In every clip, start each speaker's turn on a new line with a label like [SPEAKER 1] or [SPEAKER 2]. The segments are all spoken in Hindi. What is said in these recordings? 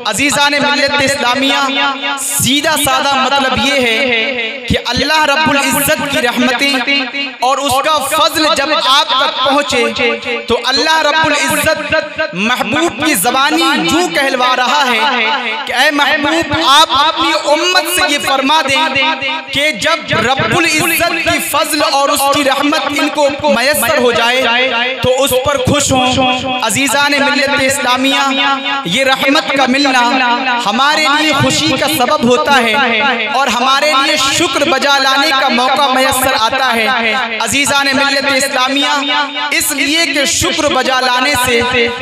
[SPEAKER 1] अजीज़ान मिल्लत इस्लामिया, सीधा साधा मतलब ये है कि अल्लाह रब्बुल इज्जत की रहमतें और उसका फजल जब आप तक पहुँचे तो अल्लाह रब्बुल इज्जत महबूब की ज़बानी यूं कहलवा रहा है कि ऐ महबूब, आप अपनी उम्मत से ये फरमा दें कि जब रब्बुल इज्जत की फजल और उसकी रहमत इनको मयस्सर हो जाए तो उस पर खुश हों। अजीज़ान मिल्लत इस्लामिया, ये रहमत का मिलना हमारे लिए खुशी का सबब होता है और हमारे लिए शुक्र बजा लाने का मौका मयस्सर आता है। अजीज़ान मिल्लत इस्लामिया, इसलिए कि शुक्र बजा लाने से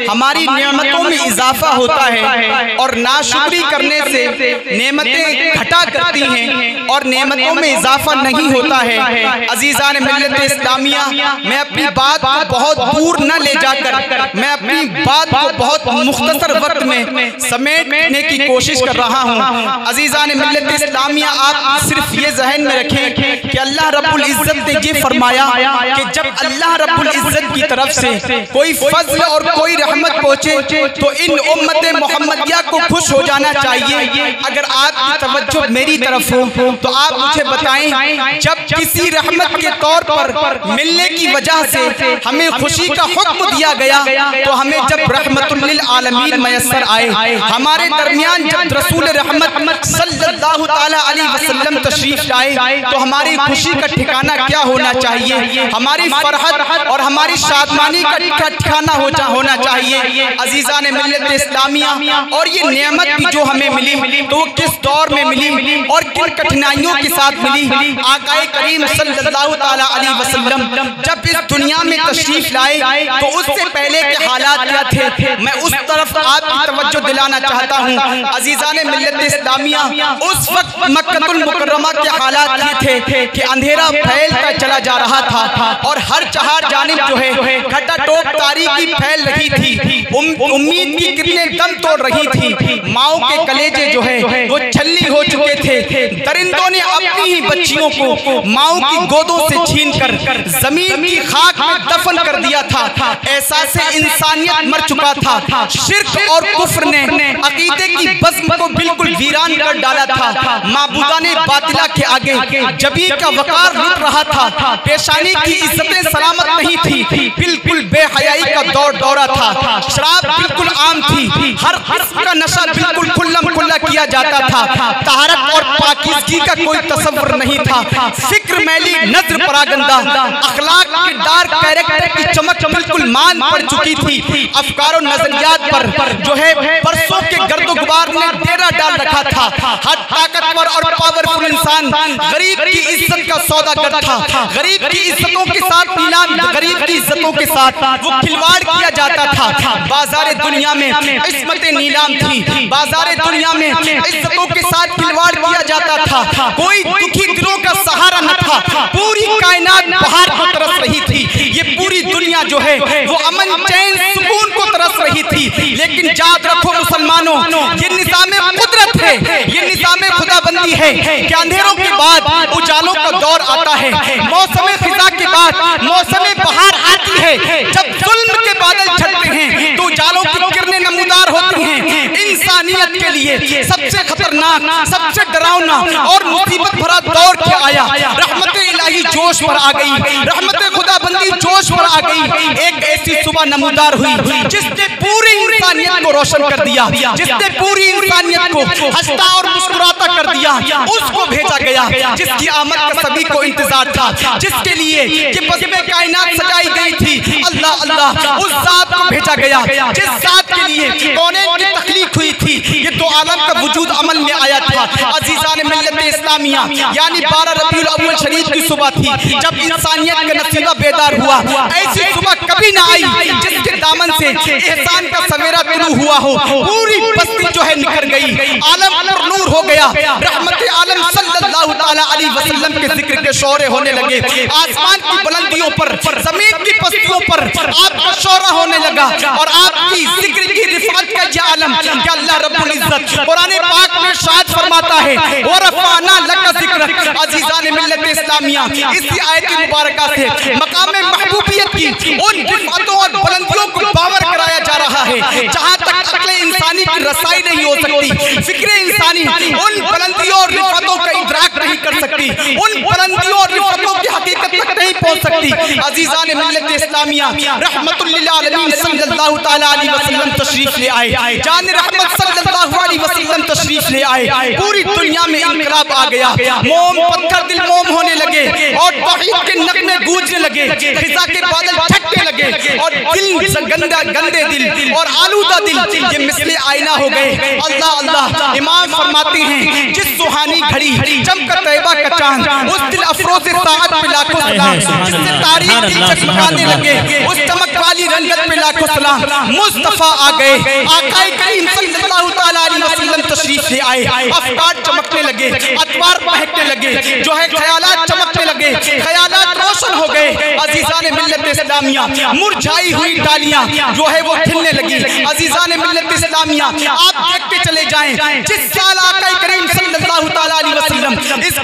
[SPEAKER 1] हमारी नेमतों में इजाफा होता है और नाशुक्री करने से नेमतें घटा करती हैं और नेमतों में इजाफा नहीं होता है। अजीज़ान मिल्लत इस्लामिया, मैं अपनी बात को बहुत दूर न ले जाकर मैं अपनी बात को बहुत मुख्तसर वक्त में समेटने की कोशिश कर रहा हूँ। अजीज़ान मिल्लत इस्लामिया, आप सिर्फ ये ज़हन में रखें कि अल्लाह रब्बुल इज्जत ने ये फरमाया कि जब अल्लाह रब्बुल इज्जत की तरफ से कोई फजल और कोई रहमत पहुँचे तो इन उम्मत मोहम्मदिया को खुश हो जाना चाहिए। अगर आपकी तवज्जो मेरी तरफ हो तो आप मुझे बताएं, जब किसी रहमत के तौर पर मिलने की वजह से हमें खुशी का हुक्म दिया गया तो हमें जब रहमतुल लिल आलमीन मयस्सर आए, हमारे दरमियान जब रसूल रहमत सल्लल्लाहु ताला अलैहि वसल्लम तशरीफ लाए तो हमारी खुशी का ठिकाना क्या होना चाहिए, हमारी फरहत और हमारी शादमानी का ठिकाना होना चाहिए। अजीज़ान मिल्लत इस्लामिया, और ये नेमत भी जो हमें मिली तो वो किस दौर में मिली और किन कठिनाइयों के साथ मिली। आकाए करीम सल्लल्लाहु ताला अलैहि वसल्लम जब इस दुनिया में तशरीफ लाए तो उससे पहले के हालात क्या थे, मैं उस तरफ आपकी तवज्जो दिलाना चाहता हूँ। अजीज़ान मिल्लत इस्लामिया, उस वक्त मक्कतुल मुकर्रमा के हालात ये थे कि अंधेरा फैलता चला जा रहा था और हर चार जानिब जो है खटाटोप तारीकी फैल रही थी, उम्मीद की किरणें दम तोड़ रही थी, माओ के कलेजे जो है वो छल्ली हो चुके थे। दरिंदों ने अपनी ही बच्चियों को माओ की गोदों से छीनकर जमीन की खाक में दफन कर दिया था। एहसास इंसानियत मर चुका था। शिर्क और कुफ्र ने अकीदे की बज़्म को बिल्कुल वीरान कर डाला था। माबूदाने बातिला के आगे जबी का वकार लुट रहा था। पेशानी की इज्जतें सलामत नहीं थी, बिल्कुल बेहयाई का दौर दौरा था। शराब बिल्कुल आम थी, हर किस्म का नशा बिल्कुल खुल्लम खुल्ला किया जाता था। तहारत और पाकीज़गी का कोई तसव्वुर नहीं था। फिक्र मैली, नज़्र परागंदा, अखलाक के डार्क कैरेक्टर की चमक बिल्कुल मान पड़ चुकी थी। अफकारों नजरियात पर जो है परसों के गर्दो गुबार ने डेरा डाल रखा था। हर ताकतवर और पावरफुल इंसान गरीब की इज्जत का सौदागर था। गरीब की इज्जतों के साथ नीलाम, गरीब की इज्जतों के साथ वो खिलवाड़ किया जाता था। बाजारे दुनिया में इस्मतें नीलाम थी, बाजारे दुनिया में इज्जतों के साथ खिलवाड़ किया जाता था। कोई दुखी दिलों का सहारा न था। पूरी कायनात बाहर को तरस रही थी। ये पूरी दुनिया जो है वो अमन, चैन, सुकून को तरस रही थी। लेकिन याद रखो मुसलमानों, ये निज़ामे कुदरत है, ये निज़ामे खुदाबंदी है कि अंधेरों के बाद उजालों का दौर आता है। मौसम खिज़ा के बाद मौसम बहार आती है। जब जुल्म के बादल छटते हैं तो उजालों की किरणें नमूदार होती हैं। इंसानियत के लिए सबसे खतरनाक, सबसे डरावना और मुसीबत भरा दौर क्या आया। रहमत इलाही जोश पर आ गई, रहमत खुदाबंदी जोश पर आ गई। एक ऐसी सुबह नमूदार हुई जिसने पूरी इंसानियत को रोशन कर दिया, जिसने पूरी इंसानियत को हंसता और मुस्कुराता कर दिया। उसको भेजा गया जिसकी आमद का सभी को इंतजार था, जिसके लिए कि बज़्म कायनात सजाई गई थी। अल्लाह अल्लाह, उस ज़ात को भेजा गया जिस ज़ात के लिए कौनें की तख्लीक हुई थी। ये दो आलम का वजूद अमल में आया था। अजीज़ान मिल्लत इस्लामिया, यानी 12 रबीउल अव्वल शरीफ की सुबह थी जब इंसानियत का नसीबा बेदार हुआ। ऐसी सुबह कभी ना आई जिसके दामन से एहसान का सवेरा तुलू हुआ हो। पूरी बस्ती जो है निखर गई, आलम पर नूर हो गया। रहमत आलम सल्लल्लाहु ताला अलैहि वसल्लम के जिक्र के शौरे होने लगे। आसमान की बुलंदियों पर, जमीन की पस्तियों पर आपका शौरा होने लगा और आपकी जिक्र की रिफात का यह आलम कि अल्लाह रब्बुल इज्जत कुरान पाक में शाद फरमाता है, व रफ़अना रफ़अना लका ज़िक्रक। अज़ीज़ान मिल्लत इस्लामिया, इसी आयत मुबारका से मकाम महबूबियत की उन रिफ़अतों और बुलंदियों को बावर कराया जा रहा है जहाँ तक अक्ल इंसानी की रसाई नहीं हो सकती, फिक्र इंसानी उन बुलंदियों और रिफ़अतों का इदराक नहीं कर सकती, उन बुलंदियों और रिफ़अतों की हकीकत तक नहीं पहुँच सकती। अज़ीज़ान मिल्लत इस्लामिया, रहमतुल लिल आलमीन सल्लल्लाहु तआला अलैहि वसल्लम तशरीफ ले आए, जान रहमत सल्लल्लाहु अलैहि वसल्लम तशरीफ ले आए। पूरी दुनिया में इनकलाब आ गया, मोम पत्थर दिल मोम होने लगे और तौहीद के नगमे गूंजने लगे, खिज़ा के बादल छटने लगे और दिल गंदे दिल और आलूदा दिल ये मिसले आईना हो गए। अल्लाह अल्लाह, इमाम फरमाते हैं जिस सुहानी घड़ी चमका तैयबा का चांद, उस दिल अफरोज़ साअत पे लाखों सलाम, जिससे तारीख दिल चमकाने लगे, उस चमक वाली रंगत पे लाखों सलाम। मुस्तफा आ गए, आकाए करीम सल्लल्लाहु तआला अलैहि वसल्लम तशरीफ ले आए, अफकार चमकने लगे, अतवार महकने लगे, जो है ख्यालात चमकने लगे, ख्यालात रोशन हो गए। अज़ीज़ान मिल्लत इस्लामिया, मुरझाई हुई डालियां जो है वो खिलने लगी। अज़ीज़ान मिल्लत इस्लामिया, आप देखते चले जाएं, जिस साल आका करीम सल्लल्लाहु तआला अलैहि वसल्लम इस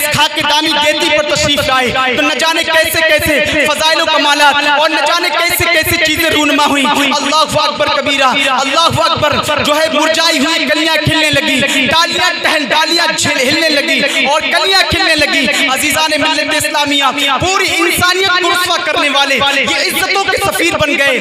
[SPEAKER 1] खाकेदानी गेदी पर तशरीफ लाए तो न जाने कैसे कैसे फज़ाइल व कमालात और न जाने कैसे कैसे चीजें रूनुमा हुई। अल्लाहु अकबर कबीरा, अल्लाहु अकबर, जो है मुरझाई हुई कलियां खिलने लगी, डालियां हिलने लगी और कलियां खिलने लगी। अज़ीज़ान मिल्लत इस्लामिया, पूरी इंसानियत को रुस्वा करने वाले ये इज्जतों के सफीर बन गए,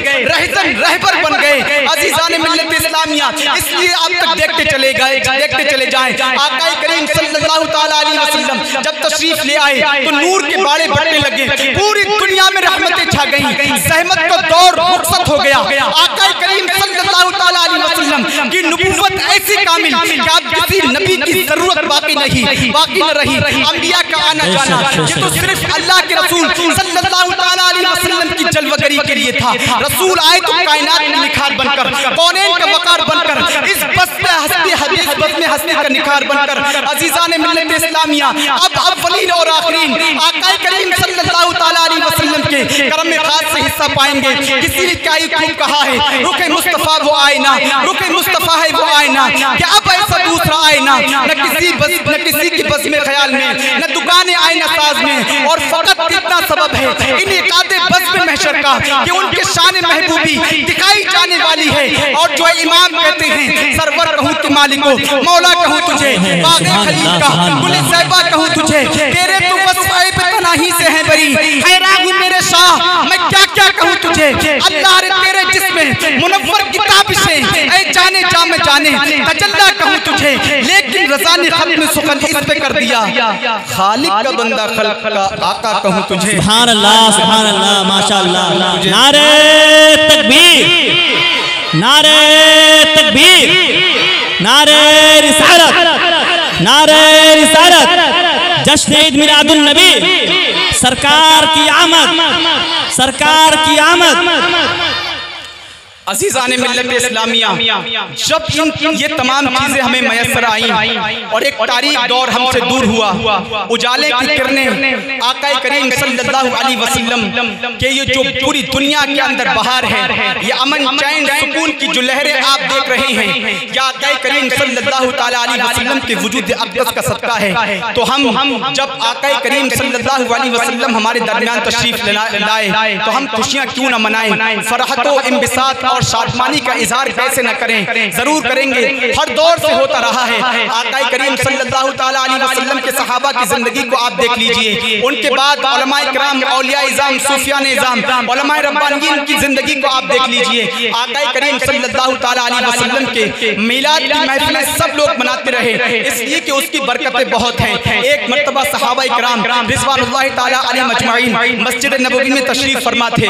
[SPEAKER 1] रहबर बन गए। अज़ीज़ान मिल्लत इस्लामिया, इसलिए आप तक देखते चले जाएं, आका करीम सल्लल्लाहु तआला अलैहि वसल्लम जब तशरीफ ले आए तो नूर के बाड़े बढ़ने लगे, पूरी दुनिया में रहमतें छा गईं, सहमत का दौर रुखसत हो गया। आका करीम सल्लल्लाहु तआला अलैहि वसल्लम की नबूवत ऐसी कामिल कि अब किसी नबी की जरूरत बाकी न रही। अंबिया का आना जाना ये तो सिर्फ अल्लाह के रसूल सल्लल्लाहु तआला अलैहि वसल्लम की जलवगरी के लिए था। रसूल आए तो कायनात में निखार बनकर, कौनैन का वकार बनकर, इस बस में हस्ती हदीस बस में हस्ती का निखार बनकर। अज़ीज़ान मिल्लत इस्लामिया, अब अव्वलीन और आखिरीन आका करीम सल्लल्लाहु तआला अलैहि वसल्लम के करम में खास से हिस्सा पाएंगे। किसी ने क्या खूब कहा है, रुखे मुस्तफ़ा वो आईना, रुखे मुस्तफ़ा है वो आईना, क्या अब ऐसा दूसरा आईना न किसी की बस में ख्याल में, न दुकाने आईना साज में। और फकत इतना सबब है इन इकादे बस में महशर का कि उनके शान महबूबी दिखाई जाने वाली है। और जो इमाम कहते हैं, सरवर कहूँ कि मालिको, मौला कहूँ तुझे, बाग़े खलील का गुले सैबा कहूँ तुझे, तेरे तो वस्फ़े पे तनाही से है बरी, हैरान हूँ मेरे शाह मैं क्या क्या कहूँ तुझे। अल्लाह रे तेरे जिस्म मुनव्वर किताब से ऐ जाने जा मैं जाने तजल्ला कहूँ तुझे, लेकिन रज़ा ने खत्म सुखन इस पे कर दिया, खालिक का बंदा खल्क़ का आका कहूँ तुझे।
[SPEAKER 2] सुभान अल्लाह, माशाअल्लाह। नारे तकबीर, नारे तकबीर, नारे रिसालत, नारे रिसालत, जश्न ईद मिलादुन नबी, सरकार की आमद, सरकार की आमद।
[SPEAKER 1] अज़ीज़ान मिल्लत इस्लामिया, जब ये तमाम चीज़ें हमें मैसर आई और एक तारीख दौर हमसे दूर हुआ, उजाले की किरणें आका करीम सल्लल्लाहु अलैहि वसल्लम के ये जो पूरी दुनिया के अंदर बहार है, ये अमन चैन सुकून की जो लहरें आप देख रहे हैं, या आका करीम सल्लल्लाहु तआला अलैहि वसल्लम के वजूद अक़दस का सदका है। तो हम जब आका करीम सल्लल्लाहु अलैहि वसल्लम हमारे दरमियान तशरीफ लाए तो हम खुशियाँ क्यों न मनाएं, फरहत व इंबिसात और शादमानी का इजहार कैसे न करें, जरूर करेंगे। हर दौर से होता रहा है। आका करीम सल्लल्लाहु तआला अलैहि वसल्लम के सहाबा की जिंदगी को आप देख लीजिए, उनके बाद उलमाए किराम, औलियाए इज़ाम, सूफियाने इज़ाम, उलमाए रब्बानियीन की जिंदगी को आप देख लीजिए। आका करीम सल्लल्लाहु तआला अलैहि वसल्लम के मिलाद की महफिलें सब लोग मनाते रहे, इसलिए कि उसकी बरकतें बहुत हैं। एक मर्तबा सहाबाए किराम रिज़वानुल्लाहि तआला अलैहिम अजमाइन मस्जिद नबवी में तशरीफ फरमा थे।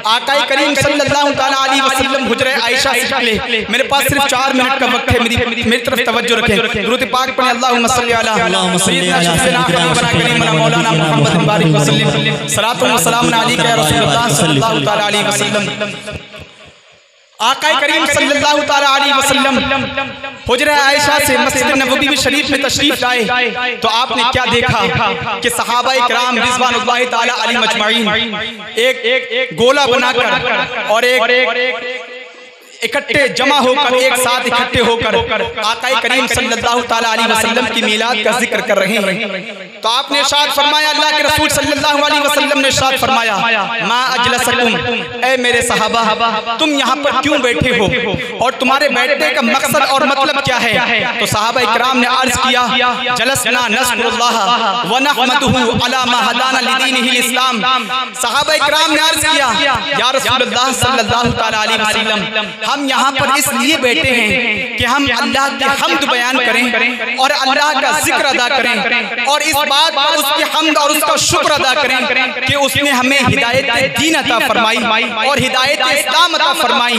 [SPEAKER 1] आका करीम सल्लल्लाहु तआला अलैहि हुजरे आयशा से पहले मेरे पास सिर्फ 4 मिनट का वक्त है, मेरी तरफ तवज्जो रखें। दुरूद पाक पढ़ें, अल्लाहुम्मा सल्ली अला सय्यिदना शफ़ीना करीमना मौलाना मुहम्मद बारिक वसल्लम, सलातु व सलाम अलैका या रसूलल्लाह सल्लल्लाहु तआला अलैहि वसल्लम। आका करीम सल्लल्लाहु तआला अलैहि वसल्लम हुजरे आयशा से मस्जिद नबवी शरीफ में तशरीफ लाए तो आपने क्या देखा कि सहाबाए किराम रिज़वानुल्लाहि तआला अलैहिम अजमाइन एक गोला बनाकर और इकट्ठे जमा होकर, एक साथ इकट्ठे होकर आका करीम सल्लल्लाहु ताला अलैहि वसल्लम की मीलाद का जिक्र कर रहे हैं। तो आपने इरशाद फरमाया, अल्लाह के रसूल सल्लल्लाहु अलैहि वसल्लम ने इरशाद फरमाया, मा अजलसकुम, ए मेरे सहाबा तुम यहाँ पर क्यों बैठे हो और तुम्हारे बैठने का मकसद और मतलब क्या है? तो सहाबा इकराम ने अर्ज किया, जलसना नज़कुरुल्लाह व नहमदुहु अला मा हदाना लिदीनिहिल इस्लाम। सहाबा इकराम ने अर्ज किया, या रसूलुल्लाह सल्लल्लाहु ताला अलैहि वसल्लम, हम यहाँ पर इसलिए बैठे हैं कि हम अल्लाह की हम्द बयान करें और अल्लाह का जिक्र अदा करें और इस बात पर उसकी हम्द और उसका शुक्र अदा करें कि उसने हमें हिदायत दीन अता फरमाई और हिदायत इस्लाम अता फरमाई,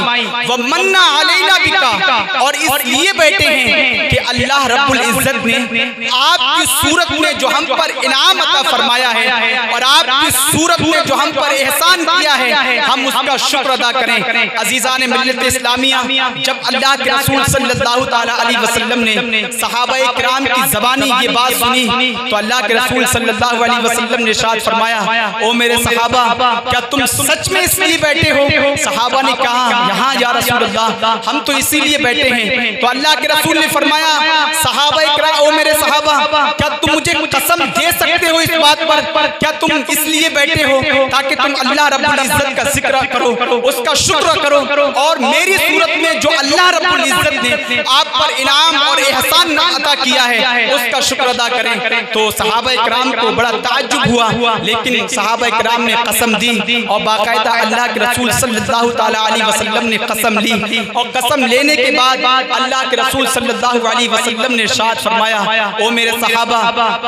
[SPEAKER 1] व मन्ना अलैना बिका। और इसलिए बैठे हैं कि अल्लाह रब्बुल इज्जत ने आपकी सूरत में जो हम पर इनाम अता फरमाया है और आपकी सूरत में जो हम पर एहसान किया है, हम उसका शुक्र अदा करें। अजीज़ान मिल्लत इस्लामिया, जब अल्लाह के रसूल सल्लल्लाहु ताला अलैहि वसल्लम ने सहाबाए किराम की ज़बानी ये बात सुनी तो अल्लाह के रसूल सल्लल्लाहु अलैहि वसल्लम ने इरशाद फरमाया, ओ मेरे सहाबा क्या तुम सच में इसलिए बैठे हो? सहाबा ने कहा, यहाँ या रसूलल्लाह हम तो इसीलिए बैठे हैं। तो अल्लाह के रसूल ने फरमाया, सहाबाए किराम, ओ मेरे सहाबा क्या तुम मुझे कसम दे सकते हो इस बात पर, क्या तुम इसलिए बैठे हो ताकि तुम अल्लाह रब्बुल इज्जत का जिक्र करो, उसका शुक्र करो और मेरी सूरत में जो अल्लाह रब्बुल इज्जत ने आप पर इनाम और एहसान अता किया है उसका शुक्र अदा करें। तो सहाबा इकराम को बड़ा ताज्जुब हुआ, लेकिन सहाबा इकराम ने कसम दी और बाकायदा अल्लाह के रसूल सल्लल्लाहु ताला अलैहि वसल्लम ने कसम ली और कसम लेने के बाद अल्लाह के रसूल सल्लल्लाहु अलैहि वसल्लम ने इरशाद फरमाया, ओ मेरे सहाबा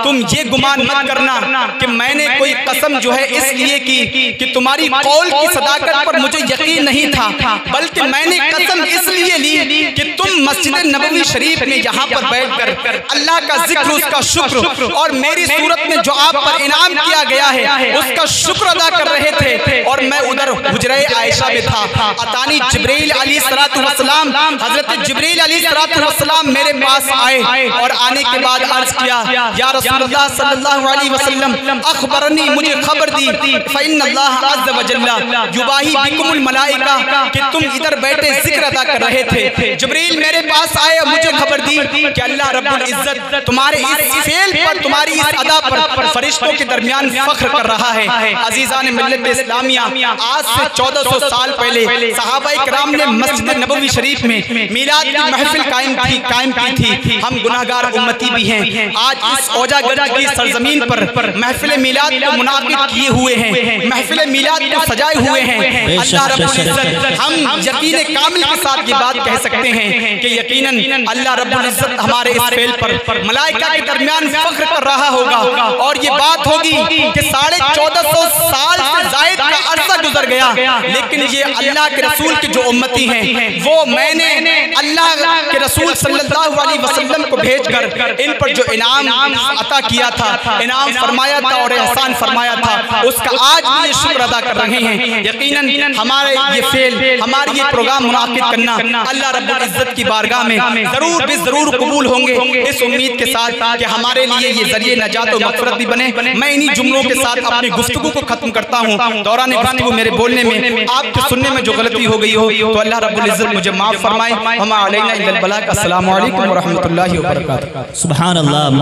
[SPEAKER 1] तुम ये गुमान मत करना कि मैंने कोई कसम जो है इसलिए की कि तुम्हारी कौल की सदाकत पर मुझे यकीन नहीं था, बल्कि मैंने कसम इसलिए ली कि तुम मस्जिद नबवी शरीफ में यहाँ पर बैठकर अल्लाह का जिक्र, उसका शुक्र और मेरी सूरत में जो आप पर इनाम किया गया है उसका शुक्र अदा कर रहे थे और मैं उधर हुजरे आयशा में था। अतानी जिब्रील अलैहिस्सलातु वस्सलाम, हजरत जिब्रील अलैहिस्सलातु वस्सलाम मेरे पास आए और आने के बाद अर्ज किया, या रसूलुल्लाह सल्लल्लाहु अलैहि वसल्लम अखबरनी, मुझे खबर दी, फ़इन्नल्लाह अज़्ज़ व जल्ला युबाही बिकुमुल मलाइका, कि तुम इधर बैठे जिक्र अदा कर रहे थे। जिब्रील मेरे पास आए और मुझे खबर दी कि अल्लाह रब्बुल इज्जत तुम्हारे इस फेल पर, तुम्हारी इस अदा पर फरिश्तों के दरमियान फख्र कर रहा है। अजीज़ान मिल्लत इस्लामिया, आज से 1400 साल पहले सहाबाए किराम ने मस्जिद नबवी शरीफ में मीलाद की महफिल कायम की थी। हम गुनाहगार उम्मती भी हैं। आज इस औजागंज की सरजमीन पर महफिल मीलाद को मुनाकिद किए हुए हैं, महफिल मीलाद को सजाए हुए हैं। अल्लाह रब्बुल इज्जत, हम यकीन कामिल के साथ ये बात कह सकते हैं कि यकीनन अल्लाह रब्बुल इज्जत हमारे इस फेल पर मलाइका के दरमियान फख्र कर रहा होगा और ये बात होगी कि 1450 साल से जायद का अरसा गुजर गया, लेकिन ये अल्लाह के रसूल की जो उम्मती हैं वो मैंने अल्लाह के रसूल सल्लल्लाहु अलैहि वसल्लम को भेजकर इन पर जो इनाम अता किया था, इनाम फरमाया था और एहसान फरमाया था, उसका आज भी ये शुक्र अदा कर रहे हैं। यकीनन हमारे ये फेल, हमारी ये प्रोग्राम मुनाकिद करना अल्लाह रब्बुल इज्जत की बारगाह में जरूर भी जरूर कबूल होंगे, इस उम्मीद के साथ कि हमारे लिए ये जरिए नजात और मग़फ़िरत भी बने। मैं इन्हीं जुमलों के साथ अपनी गुफ्तगू को खत्म करता हूँ। दौरान गुफ्तगू मेरे बोलने में, आपके सुनने में जो गलती हो गई हो तो अल्लाह रब्बुल इज्जत मुझे माफ फरमाए। वमा अलैना इल्लल बलाग। अस्सलामु अलैकुम व रहमतुल्लाहि व बरकातुहू।
[SPEAKER 2] सुभान अल्लाह।